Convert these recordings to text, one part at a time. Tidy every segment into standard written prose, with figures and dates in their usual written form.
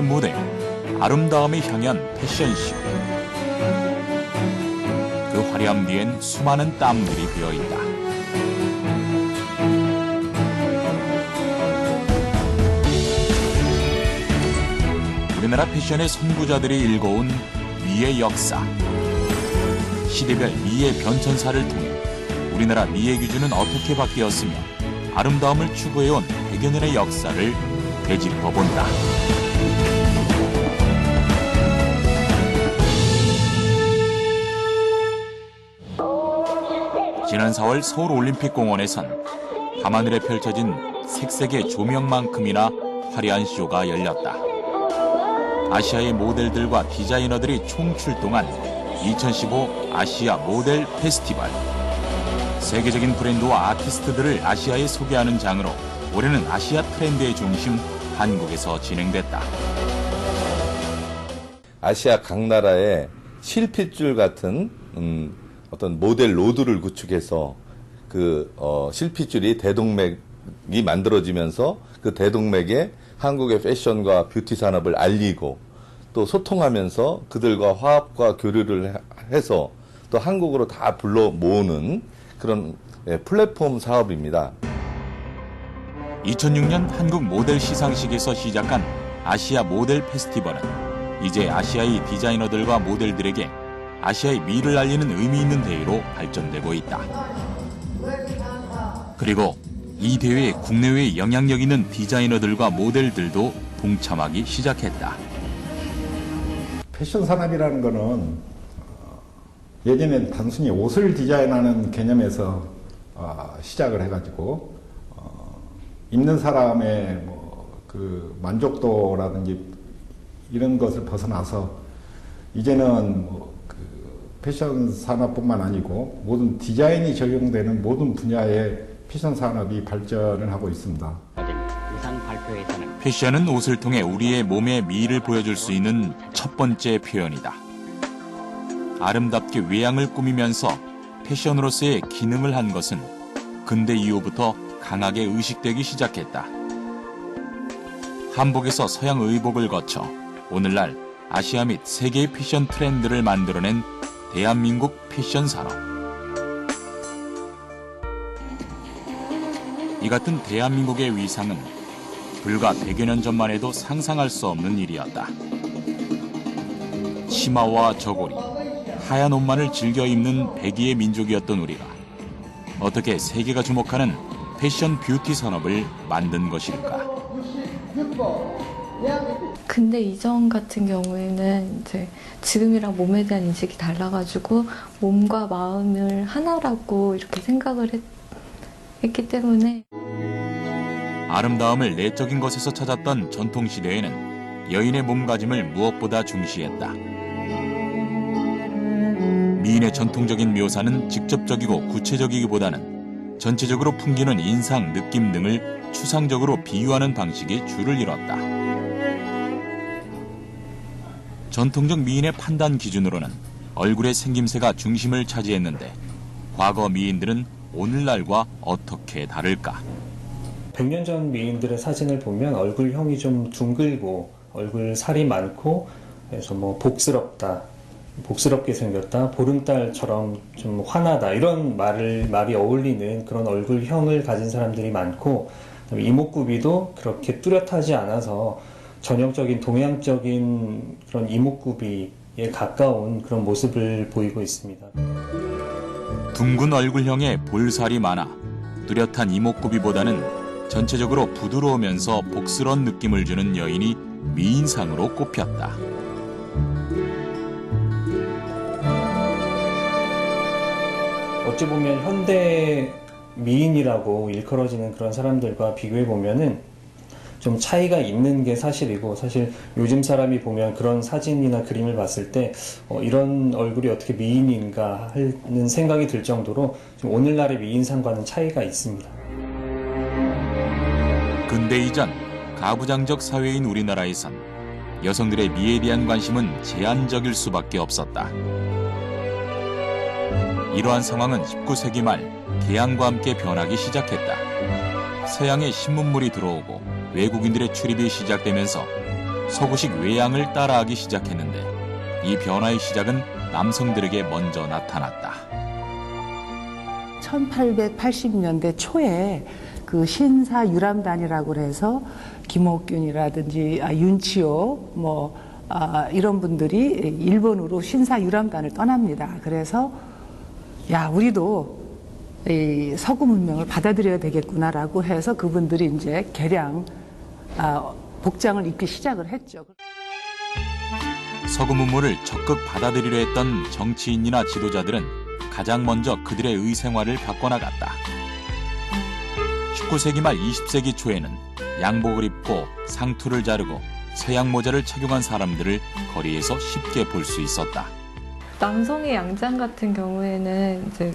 무대, 아름다움을 향한 패션쇼. 그 화려함 뒤엔 수많은 땀들이 배어있다. 우리나라 패션의 선구자들이 일궈온 미의 역사. 시대별 미의 변천사를 통해 우리나라 미의 기준은 어떻게 바뀌었으며 아름다움을 추구해온 100여 년의 역사를 되짚어본다. 지난 4월 서울올림픽공원에선 밤하늘에 펼쳐진 색색의 조명만큼이나 화려한 쇼가 열렸다. 아시아의 모델들과 디자이너들이 총출동한 2015 아시아 모델 페스티벌. 세계적인 브랜드와 아티스트들을 아시아에 소개하는 장으로 올해는 아시아 트렌드의 중심 한국에서 진행됐다. 아시아 각 나라의 실핏줄 같은 어떤 모델 로드를 구축해서 그 실핏줄이 대동맥이 만들어지면서 그 대동맥에 한국의 패션과 뷰티 산업을 알리고 또 소통하면서 그들과 화합과 교류를 해서 또 한국으로 다 불러 모으는 그런 플랫폼 사업입니다. 2006년 한국 모델 시상식에서 시작한 아시아 모델 페스티벌은 이제 아시아의 디자이너들과 모델들에게 아시아의 미를 알리는 의미 있는 대회로 발전되고 있다. 그리고 이 대회에 국내외에 영향력 있는 디자이너들과 모델들도 동참하기 시작했다. 패션 산업이라는 거는 예전엔 단순히 옷을 디자인하는 개념에서 시작을 해가지고 입는 사람의 그 만족도라든지 이런 것을 벗어나서 이제는 그 패션 산업뿐만 아니고 모든 디자인이 적용되는 모든 분야의 패션 산업이 발전을 하고 있습니다. 패션은 옷을 통해 우리의 몸의 미를 보여줄 수 있는 첫 번째 표현이다. 아름답게 외양을 꾸미면서 패션으로서의 기능을 한 것은 근대 이후부터 강하게 의식되기 시작했다. 한복에서 서양 의복을 거쳐 오늘날 아시아 및 세계의 패션 트렌드를 만들어낸 대한민국 패션 산업. 이 같은 대한민국의 위상은 불과 100여 년 전만 해도 상상할 수 없는 일이었다. 치마와 저고리, 하얀 옷만을 즐겨 입는 백의의 민족이었던 우리가 어떻게 세계가 주목하는 패션 뷰티 산업을 만든 것일까? 근데 이전 같은 경우에는 이제 지금이랑 몸에 대한 인식이 달라가지고 몸과 마음을 하나라고 이렇게 생각을 했기 때문에 아름다움을 내적인 것에서 찾았던 전통시대에는 여인의 몸가짐을 무엇보다 중시했다. 미인의 전통적인 묘사는 직접적이고 구체적이기보다는 전체적으로 풍기는 인상, 느낌 등을 추상적으로 비유하는 방식이 주를 이뤘다. 전통적 미인의 판단 기준으로는 얼굴의 생김새가 중심을 차지했는데 과거 미인들은 오늘날과 어떻게 다를까? 100년 전 미인들의 사진을 보면 얼굴형이 좀 둥글고 얼굴 살이 많고 그래서 뭐 복스럽게 생겼다, 보름달처럼 좀 환하다 이런 말이 어울리는 그런 얼굴형을 가진 사람들이 많고 이목구비도 그렇게 뚜렷하지 않아서 전형적인 동양적인 그런 이목구비에 가까운 그런 모습을 보이고 있습니다. 둥근 얼굴형에 볼살이 많아 뚜렷한 이목구비보다는 전체적으로 부드러우면서 복스러운 느낌을 주는 여인이 미인상으로 꼽혔다. 어찌 보면 현대 미인이라고 일컬어지는 그런 사람들과 비교해 보면은 좀 차이가 있는 게 사실이고, 사실 요즘 사람이 보면 그런 사진이나 그림을 봤을 때 이런 얼굴이 어떻게 미인인가 하는 생각이 들 정도로 좀 오늘날의 미인상과는 차이가 있습니다. 근대 이전 가부장적 사회인 우리나라에선 여성들의 미에 대한 관심은 제한적일 수밖에 없었다. 이러한 상황은 19세기 말 개항과 함께 변하기 시작했다. 서양의 신문물이 들어오고 외국인들의 출입이 시작되면서 서구식 외양을 따라하기 시작했는데 이 변화의 시작은 남성들에게 먼저 나타났다. 1880년대 초에 그 신사유람단이라고 해서 김옥균이라든지 윤치호 이런 분들이 일본으로 신사유람단을 떠납니다. 그래서 야, 우리도 이 서구 문명을 받아들여야 되겠구나라고 해서 그분들이 이제 개량 복장을 입기 시작을 했죠. 서구 문물을 적극 받아들이려 했던 정치인이나 지도자들은 가장 먼저 그들의 의생활을 바꿔나갔다. 19세기 말 20세기 초에는 양복을 입고 상투를 자르고 서양 모자를 착용한 사람들을 거리에서 쉽게 볼 수 있었다. 남성의 양장 같은 경우에는 이제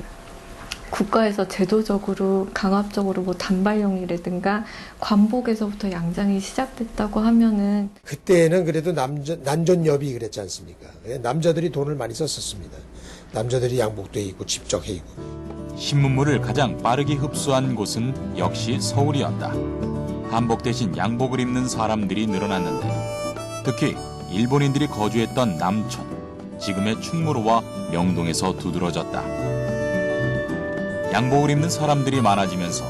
국가에서 제도적으로 강압적으로 뭐 단발령이라든가 관복에서부터 양장이 시작됐다고 하면은 그때는 그래도 난전여비 그랬지 않습니까? 남자들이 돈을 많이 썼었습니다. 남자들이 양복도 입고 집적 해 입고. 신문물을 가장 빠르게 흡수한 곳은 역시 서울이었다. 한복 대신 양복을 입는 사람들이 늘어났는데 특히 일본인들이 거주했던 남촌, 지금의 충무로와 명동에서 두드러졌다. 양복을 입는 사람들이 많아지면서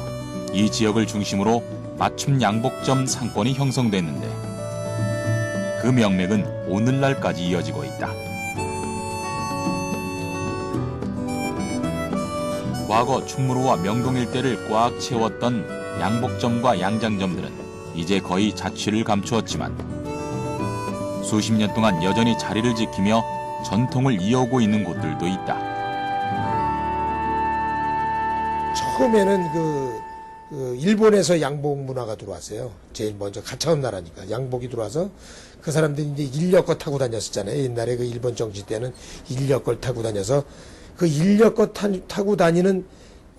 이 지역을 중심으로 맞춤 양복점 상권이 형성됐는데 그 명맥은 오늘날까지 이어지고 있다. 과거 충무로와 명동 일대를 꽉 채웠던 양복점과 양장점들은 이제 거의 자취를 감추었지만 수십 년 동안 여전히 자리를 지키며 전통을 이어오고 있는 곳들도 있다. 처음에는 일본에서 양복 문화가 들어왔어요. 제일 먼저 가차원 나라니까 양복이 들어와서 그 사람들이 이제 인력거 타고 다녔었잖아요. 옛날에 그 일본 정치 때는 인력거를 타고 다녀서 그 인력거 타고 다니는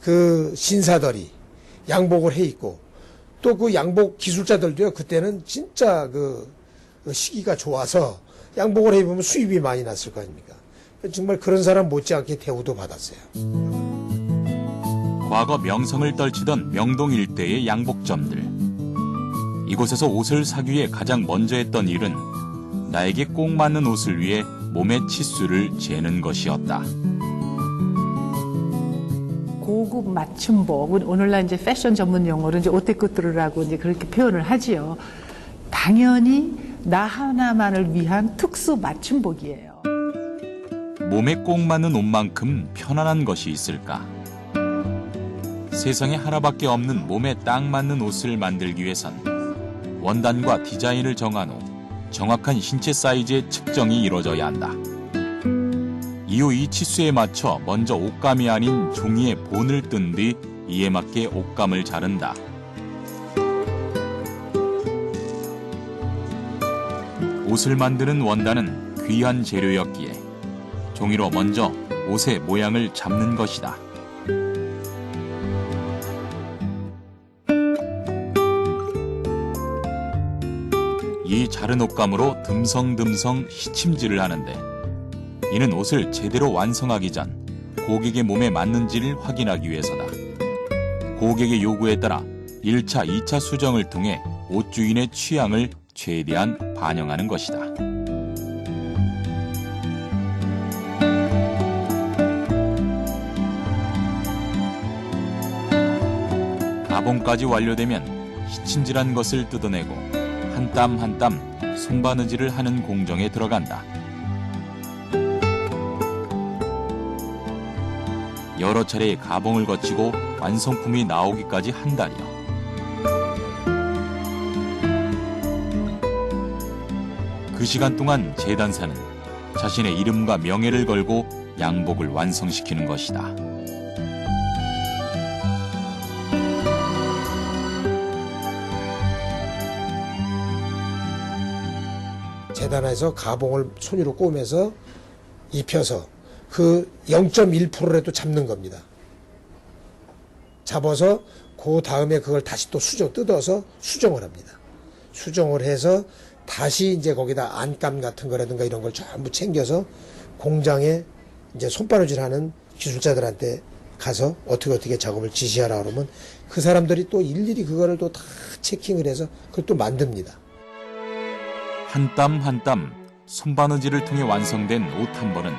그 신사들이 양복을 해 입고 또 그 양복 기술자들도요. 그때는 진짜 그 시기가 좋아서 양복을 해 입으면 수입이 많이 났을 거 아닙니까? 정말 그런 사람 못지않게 대우도 받았어요. 과거 명성을 떨치던 명동 일대의 양복점들. 이곳에서 옷을 사기 위해 가장 먼저 했던 일은 나에게 꼭 맞는 옷을 위해 몸의 치수를 재는 것이었다. 고급 맞춤복, 오늘날 이제 패션 전문 용어로 이제 오테쿠트루라고 이제 그렇게 표현을 하지요. 당연히 나 하나만을 위한 특수 맞춤복이에요. 몸에 꼭 맞는 옷만큼 편안한 것이 있을까? 세상에 하나밖에 없는 몸에 딱 맞는 옷을 만들기 위해선 원단과 디자인을 정한 후 정확한 신체 사이즈의 측정이 이루어져야 한다. 이후 이 치수에 맞춰 먼저 옷감이 아닌 종이에 본을 뜬 뒤 이에 맞게 옷감을 자른다. 옷을 만드는 원단은 귀한 재료였기에 종이로 먼저 옷의 모양을 잡는 것이다. 이 자른 옷감으로 듬성듬성 시침질을 하는데 이는 옷을 제대로 완성하기 전 고객의 몸에 맞는지를 확인하기 위해서다. 고객의 요구에 따라 1차, 2차 수정을 통해 옷 주인의 취향을 최대한 반영하는 것이다. 가봉까지 완료되면 시침질한 것을 뜯어내고 한 땀 한 땀 손바느질을 하는 공정에 들어간다. 여러 차례의 가봉을 거치고 완성품이 나오기까지 한 달여. 그 시간 동안 재단사는 자신의 이름과 명예를 걸고 양복을 완성시키는 것이다. 재단에서 가봉을 손으로 꼬매서 입혀서 그 0.1%라도 잡는 겁니다. 잡아서 그 다음에 그걸 다시 또 뜯어서 수정을 합니다. 수정을 해서 다시 이제 거기다 안감 같은 거라든가 이런 걸 전부 챙겨서 공장에 이제 손바느질 하는 기술자들한테 가서 어떻게 작업을 지시하라 그러면 그 사람들이 또 일일이 그거를 또 다 체킹을 해서 그걸 또 만듭니다. 한 땀 한 땀 손바느질을 통해 완성된 옷 한 벌은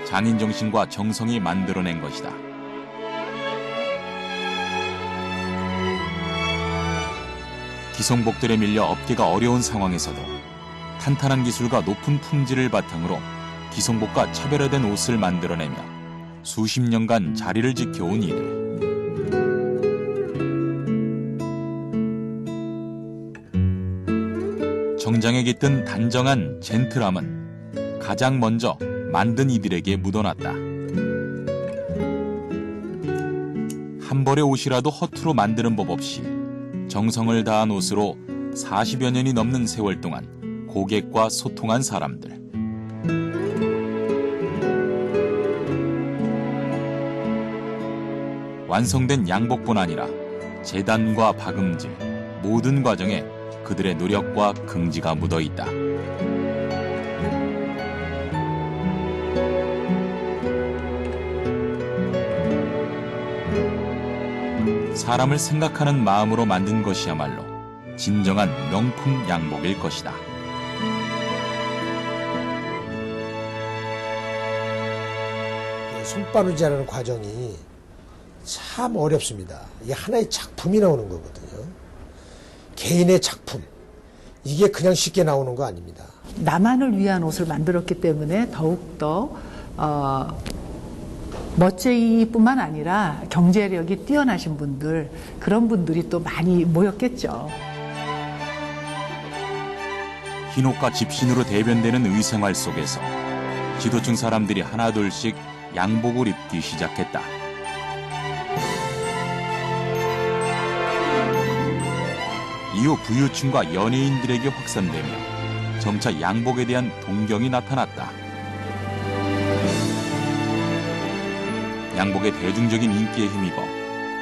장인 정신과 정성이 만들어낸 것이다. 기성복들에 밀려 업계가 어려운 상황에서도 탄탄한 기술과 높은 품질을 바탕으로 기성복과 차별화된 옷을 만들어내며 수십 년간 자리를 지켜온 이들. 정장에 깃든 단정한 젠틀함은 가장 먼저 만든 이들에게 묻어났다. 한 벌의 옷이라도 허투루 만드는 법 없이 정성을 다한 옷으로 40여 년이 넘는 세월 동안 고객과 소통한 사람들. 완성된 양복뿐 아니라 재단과 박음질, 모든 과정에 그들의 노력과 긍지가 묻어 있다. 사람을 생각하는 마음으로 만든 것이야말로 진정한 명품 양복일 것이다. 손바느질하는 과정이 참 어렵습니다. 이게 하나의 작품이 나오는 거거든요. 개인의 작품. 이게 그냥 쉽게 나오는 거 아닙니다. 나만을 위한 옷을 만들었기 때문에 더욱더 멋쟁이뿐만 아니라 경제력이 뛰어나신 분들, 그런 분들이 또 많이 모였겠죠. 흰옷과 집신으로 대변되는 의생활 속에서 지도층 사람들이 하나둘씩 양복을 입기 시작했다. 이후 부유층과 연예인들에게 확산되며 점차 양복에 대한 동경이 나타났다. 양복의 대중적인 인기에 힘입어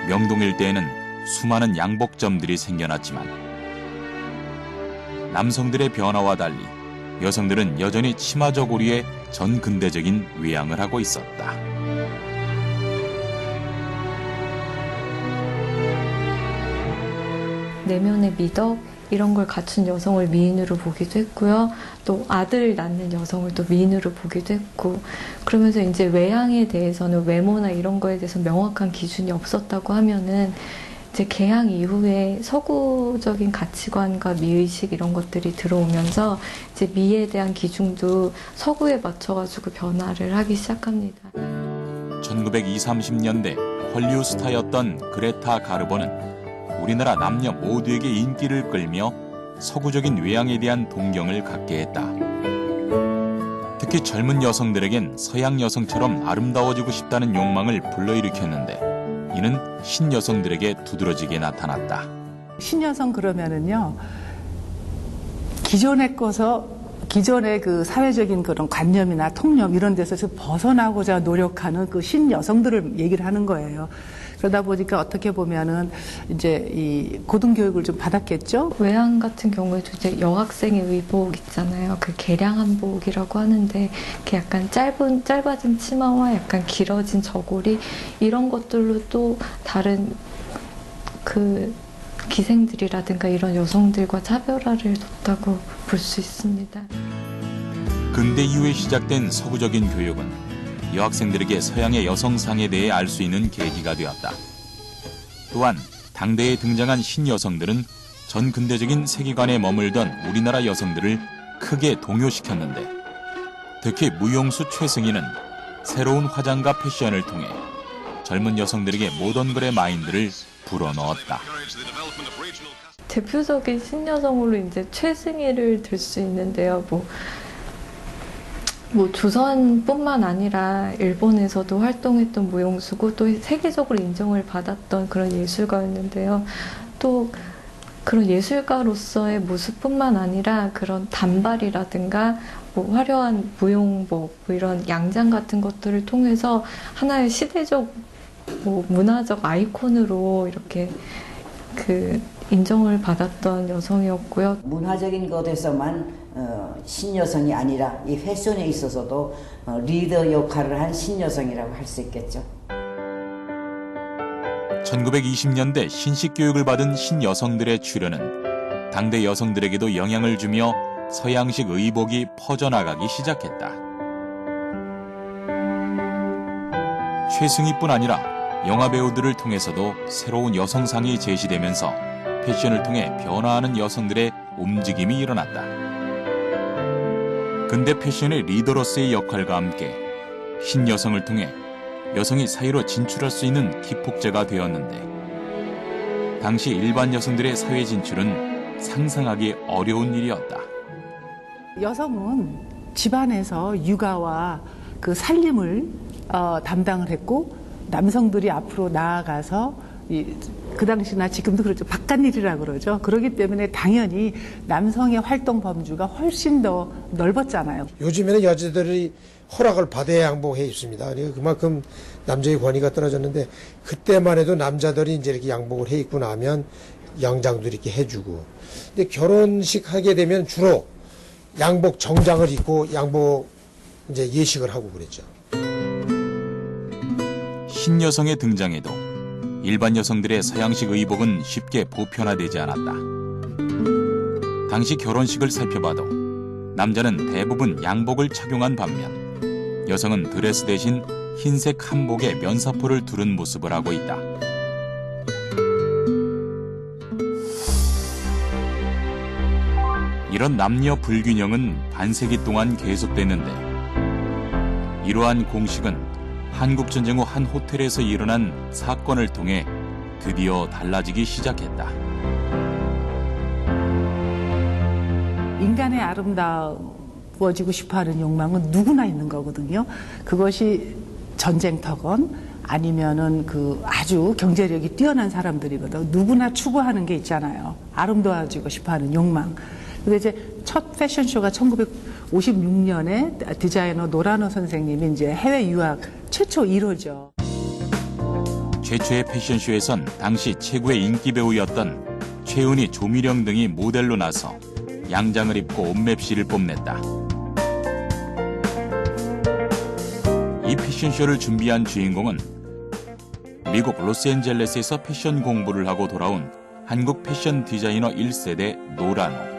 명동 일대에는 수많은 양복점들이 생겨났지만 남성들의 변화와 달리 여성들은 여전히 치마 저고리에 전근대적인 외양을 하고 있었다. 내면의 미덕 이런 걸 갖춘 여성을 미인으로 보기도 했고요. 또 아들 낳는 여성을 또 미인으로 보기도 했고, 그러면서 이제 외양에 대해서는 외모나 이런 거에 대해서 명확한 기준이 없었다고 하면은 이제 개항 이후에 서구적인 가치관과 미의식 이런 것들이 들어오면서 이제 미에 대한 기준도 서구에 맞춰가지고 변화를 하기 시작합니다. 1920, 30년대 헐리우드 스타였던 그레타 가르보는 우리나라 남녀 모두에게 인기를 끌며 서구적인 외양에 대한 동경을 갖게 했다. 특히 젊은 여성들에겐 서양 여성처럼 아름다워지고 싶다는 욕망을 불러일으켰는데 이는 신여성들에게 두드러지게 나타났다. 신여성 그러면은요, 기존의 그 사회적인 그런 관념이나 통념 이런 데서 좀 벗어나고자 노력하는 그 신여성들을 얘기를 하는 거예요. 그러다 보니까 어떻게 보면은 이제 이 고등교육을 좀 받았겠죠. 외양 같은 경우에도 이제 여학생의 의복 있잖아요. 그 개량 한복이라고 하는데, 이렇게 약간 짧아진 치마와 약간 길어진 저고리 이런 것들로 또 다른 그 기생들이라든가 이런 여성들과 차별화를 뒀다고 볼 수 있습니다. 근대 이후에 시작된 서구적인 교육은 여학생들에게 서양의 여성상에 대해 알 수 있는 계기가 되었다. 또한 당대에 등장한 신여성들은 전근대적인 세계관에 머물던 우리나라 여성들을 크게 동요시켰는데, 특히 무용수 최승희는 새로운 화장과 패션을 통해 젊은 여성들에게 모던걸의 마인드를 불어넣었다. 대표적인 신여성으로 이제 최승희를 들 수 있는데요. 뭐 조선뿐만 아니라 일본에서도 활동했던 무용수고 또 세계적으로 인정을 받았던 그런 예술가였는데요. 또 그런 예술가로서의 모습뿐만 아니라 그런 단발이라든가 뭐 화려한 무용복, 뭐 이런 양장 같은 것들을 통해서 하나의 시대적 뭐 문화적 아이콘으로 이렇게 그 인정을 받았던 여성이었고요. 문화적인 것에서만 신여성이 아니라 이 패션에 있어서도 리더 역할을 한 신여성이라고 할 수 있겠죠. 1920년대 신식 교육을 받은 신여성들의 출현은 당대 여성들에게도 영향을 주며 서양식 의복이 퍼져나가기 시작했다. 최승희뿐 아니라 영화 배우들을 통해서도 새로운 여성상이 제시되면서 패션을 통해 변화하는 여성들의 움직임이 일어났다. 근대 패션의 리더로서의 역할과 함께 신여성을 통해 여성이 사회로 진출할 수 있는 기폭제가 되었는데 당시 일반 여성들의 사회 진출은 상상하기 어려운 일이었다. 여성은 집안에서 육아와 그 살림을 담당을 했고 남성들이 앞으로 나아가서 그 당시나 지금도 그렇죠. 바깥일이라고 그러죠. 그렇기 때문에 당연히 남성의 활동 범주가 훨씬 더 넓었잖아요. 요즘에는 여자들이 허락을 받아야 양복해 입습니다. 그러니까 그만큼 남자의 권위가 떨어졌는데 그때만 해도 남자들이 이제 이렇게 양복을 해 입고 나면 양장도 이렇게 해주고. 근데 결혼식 하게 되면 주로 양복 정장을 입고 양복 이제 예식을 하고 그랬죠. 신여성의 등장에도 일반 여성들의 서양식 의복은 쉽게 보편화되지 않았다. 당시 결혼식을 살펴봐도 남자는 대부분 양복을 착용한 반면 여성은 드레스 대신 흰색 한복에 면사포를 두른 모습을 하고 있다. 이런 남녀 불균형은 반세기 동안 계속됐는데 이러한 공식은 한국전쟁 후 한 호텔에서 일어난 사건을 통해 드디어 달라지기 시작했다. 인간의 아름다워지고 싶어하는 욕망은 누구나 있는 거거든요. 그것이 전쟁터건 아니면은 그 아주 경제력이 뛰어난 사람들이거든. 누구나 추구하는 게 있잖아요. 아름다워지고 싶어하는 욕망. 근데 이제 첫 패션쇼가 1956년에 디자이너 노라노 선생님이 이제 해외 유학 최초 1호죠. 최초의 패션쇼에선 당시 최고의 인기 배우였던 최은희, 조미령 등이 모델로 나서 양장을 입고 옷맵시를 뽐냈다. 이 패션쇼를 준비한 주인공은 미국 로스앤젤레스에서 패션 공부를 하고 돌아온 한국 패션 디자이너 1세대 노라노.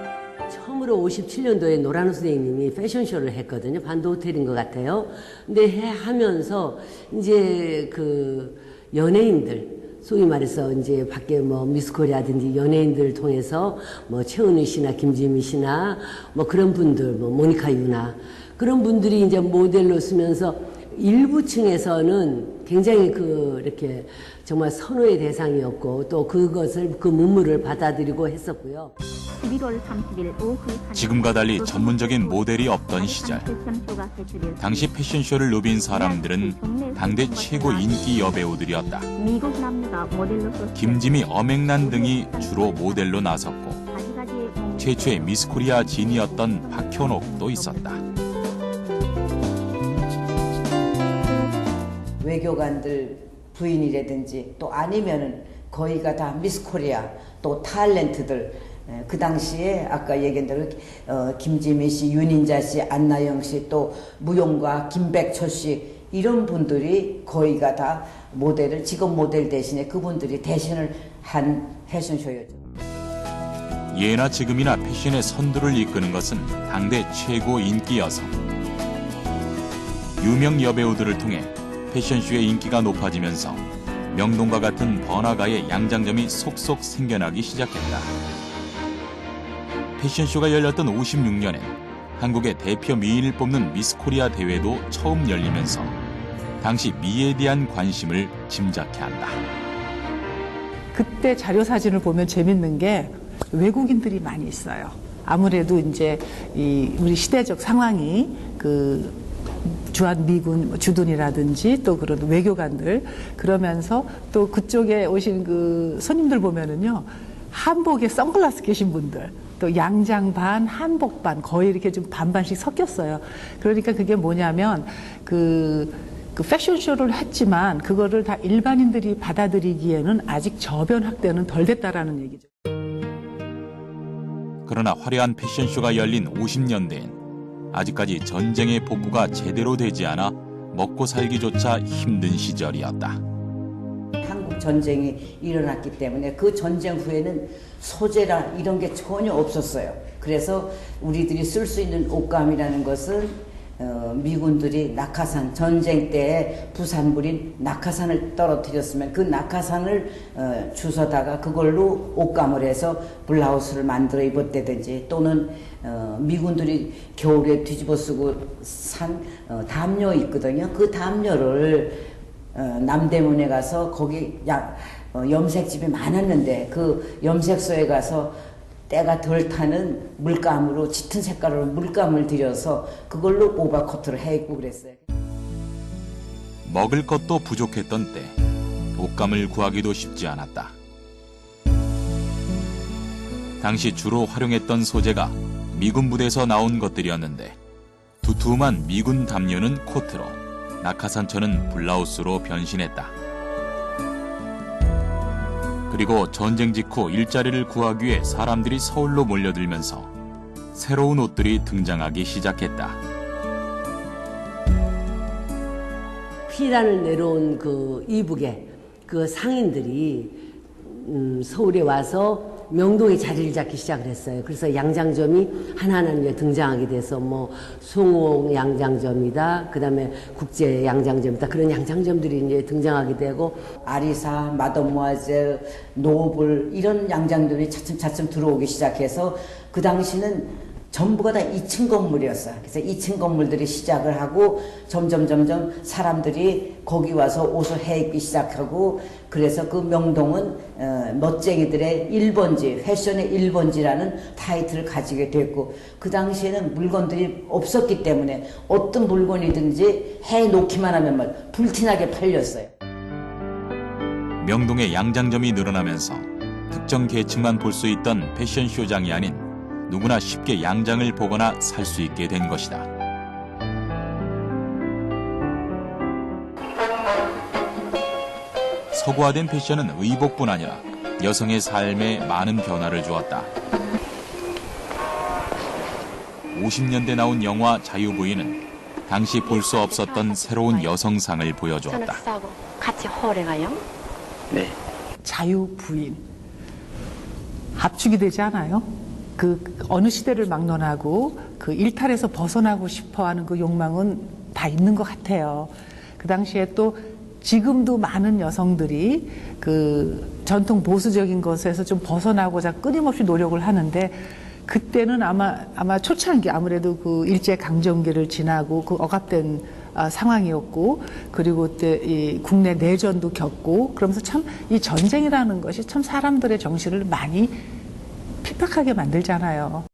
처음으로 57년도에 노라노 선생님이 패션쇼를 했거든요. 반도 호텔인 것 같아요. 근데 하면서 이제 그 연예인들, 소위 말해서 이제 밖에 뭐 미스코리아든지 연예인들 통해서 뭐 최은희 씨나 김지미 씨나 뭐 그런 분들, 뭐 모니카 유나 그런 분들이 이제 모델로 쓰면서 일부 층에서는 굉장히 이렇게 정말 선호의 대상이었고 또 그것을 그 문물을 받아들이고 했었고요. 11월 30일 오후 지금과 달리 전문적인 모델이 없던 시절 당시 패션쇼를 누빈 사람들은 당대 최고 인기 여배우들이었다. 김지미, 엄앵란 등이 주로 모델로 나섰고 최초의 미스코리아 진이었던 박현옥도 있었다. 외교관들 부인이라든지 또 아니면은 거의가 다 미스코리아 또 탤런트들 그 당시에 아까 얘기한 대로 김지미 씨, 윤인자 씨, 안나영 씨, 또 무용가 김백철 씨 이런 분들이 거의가 다 모델을 직업 모델 대신에 그분들이 대신을 한 패션쇼였죠. 예나 지금이나 패션의 선두를 이끄는 것은 당대 최고 인기 여성. 유명 여배우들을 통해 패션쇼의 인기가 높아지면서 명동과 같은 번화가의 양장점이 속속 생겨나기 시작했다. 패션쇼가 열렸던 56년엔 한국의 대표 미인을 뽑는 미스코리아 대회도 처음 열리면서 당시 미에 대한 관심을 짐작케 한다. 그때 자료 사진을 보면 재밌는 게 외국인들이 많이 있어요. 아무래도 이제 우리 시대적 상황이 그 주한 미군 주둔이라든지 또 그런 외교관들 그러면서 또 그쪽에 오신 그 손님들 보면은요 한복에 선글라스 끼신 분들 또 양장 반 한복 반 거의 이렇게 좀 반반씩 섞였어요. 그러니까 그게 뭐냐면 그 패션쇼를 했지만 그거를 다 일반인들이 받아들이기에는 아직 저변 확대는 덜 됐다라는 얘기죠. 그러나 화려한 패션쇼가 열린 50년대엔 아직까지 전쟁의 복구가 제대로 되지 않아 먹고 살기조차 힘든 시절이었다. 한국 전쟁이 일어났기 때문에 그 전쟁 후에는 소재라 이런 게 전혀 없었어요. 그래서 우리들이 쓸 수 있는 옷감이라는 것은 미군들이 낙하산 전쟁 때 부산물인 낙하산을 떨어뜨렸으면 그 낙하산을 주워다가 그걸로 옷감을 해서 블라우스를 만들어 입었다든지 또는 미군들이 겨울에 뒤집어 쓰고 산 담요 있거든요. 그 담요를 남대문에 가서 거기 염색집이 많았는데 그 염색소에 가서 때가 덜 타는 물감으로 짙은 색깔로 물감을 들여서 그걸로 오버코트를 해 입고 그랬어요. 먹을 것도 부족했던 때 옷감을 구하기도 쉽지 않았다. 당시 주로 활용했던 소재가 미군 부대에서 나온 것들이었는데 두툼한 미군 담요는 코트로, 낙하산천은 블라우스로 변신했다. 그리고 전쟁 직후 일자리를 구하기 위해 사람들이 서울로 몰려들면서 새로운 옷들이 등장하기 시작했다. 피란을 내려온 그 이북의 그 상인들이 서울에 와서 명동에 자리를 잡기 시작을 했어요. 그래서 양장점이 하나하나 이제 등장하게 돼서 뭐 송옥 양장점이다, 그 다음에 국제 양장점이다, 그런 양장점들이 이제 등장하게 되고 아리사, 마더모아젤, 노블 이런 양장점이 차츰차츰 들어오기 시작해서 그 당시는 전부가 다 2층 건물이었어요. 그래서 2층 건물들이 시작을 하고 점점 사람들이 거기 와서 옷을 해 입기 시작하고 그래서 그 명동은 멋쟁이들의 1번지, 패션의 1번지라는 타이틀을 가지게 됐고 그 당시에는 물건들이 없었기 때문에 어떤 물건이든지 해 놓기만 하면 막 불티나게 팔렸어요. 명동의 양장점이 늘어나면서 특정 계층만 볼 수 있던 패션쇼장이 아닌 누구나 쉽게 양장을 보거나 살 수 있게 된 것이다. 서구화된 패션은 의복뿐 아니라 여성의 삶에 많은 변화를 주었다. 50년대 나온 영화 자유부인은 당시 볼 수 없었던 새로운 여성상을 보여주었다. 같이 홀에 가요? 네. 자유부인. 압축이 되지 않아요? 그 어느 시대를 막론하고 그 일탈에서 벗어나고 싶어하는 그 욕망은 다 있는 것 같아요. 그 당시에 또 지금도 많은 여성들이 그 전통 보수적인 것에서 좀 벗어나고자 끊임없이 노력을 하는데 그때는 아마 초창기 아무래도 그 일제 강점기를 지나고 그 억압된 상황이었고 그리고 그때 이 국내 내전도 겪고 그러면서 참 이 전쟁이라는 것이 참 사람들의 정신을 많이 핍박하게 만들잖아요.